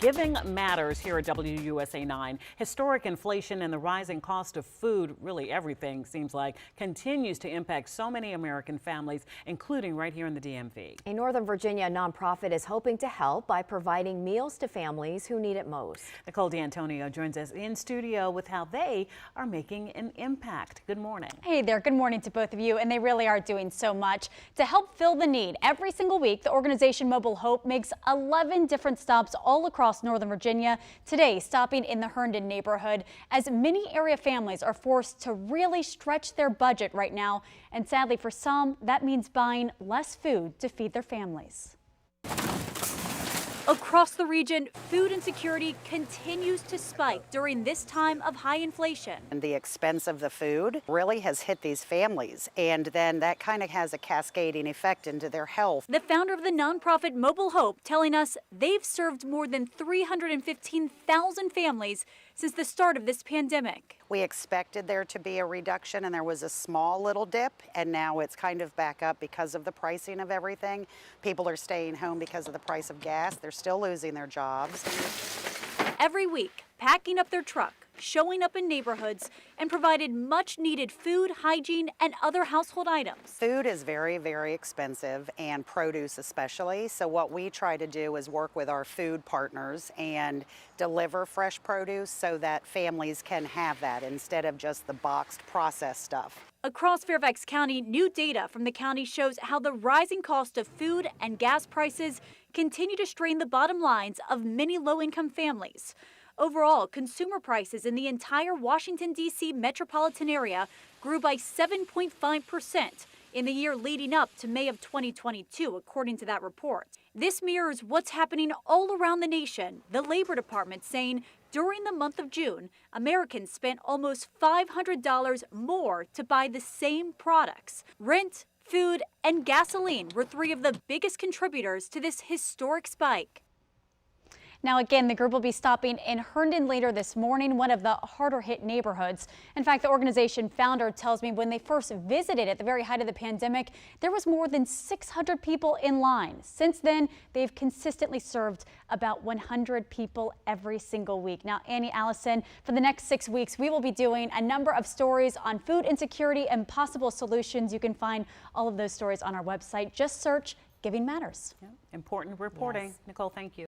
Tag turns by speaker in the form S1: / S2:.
S1: Giving matters here at WUSA 9. Historic inflation and the rising cost of food, really everything seems like, continues to impact so many American families, including right here in the DMV.
S2: A Northern Virginia nonprofit is hoping to help by providing meals to families who need it most.
S1: Nicole D'Antonio joins us in studio with how they are making an impact. Good morning.
S3: Hey there, good morning to both of you, and they really are doing so much to help fill the need. Every single week, the organization Mobile Hope makes 11 different stops all across Northern Virginia. Today, stopping in the Herndon neighborhood, as many area families are forced to really stretch their budget right now. And sadly, for some, that means buying less food to feed their families. Across the region, food insecurity continues to spike during this time of high inflation.
S4: And the expense of the food really has hit these families, and then that kind of has a cascading effect into their health.
S3: The founder of the nonprofit Mobile Hope telling us they've served more than 315,000 families since the start of this pandemic.
S4: We expected there to be a reduction, and there was a small little dip, and now it's kind of back up because of the pricing of everything. People are staying home because of the price of gas. They're still losing their jobs.
S3: Every week, packing up their truck, showing up in neighborhoods, and provided much needed food, hygiene, and other household items.
S4: Food is very, very expensive, and produce especially. So what we try to do is work with our food partners and deliver fresh produce so that families can have that instead of just the boxed processed stuff.
S3: Across Fairfax County, new data from the county shows how the rising cost of food and gas prices continue to strain the bottom lines of many low-income families. Overall, consumer prices in the entire Washington, D.C. metropolitan area grew by 7.5% in the year leading up to May of 2022, according to that report. This mirrors what's happening all around the nation. The Labor Department saying during the month of June, Americans spent almost $500 more to buy the same products. Rent, food, and gasoline were three of the biggest contributors to this historic spike. Now again, the group will be stopping in Herndon later this morning, one of the harder hit neighborhoods. In fact, the organization founder tells me when they first visited at the very height of the pandemic, there was more than 600 people in line. Since then, they've consistently served about 100 people every single week. Now, Annie, Allison, for the next 6 weeks, we will be doing a number of stories on food insecurity and possible solutions. You can find all of those stories on our website. Just search Giving Matters.
S1: Yeah, important reporting.
S2: Yes.
S1: Nicole, thank you.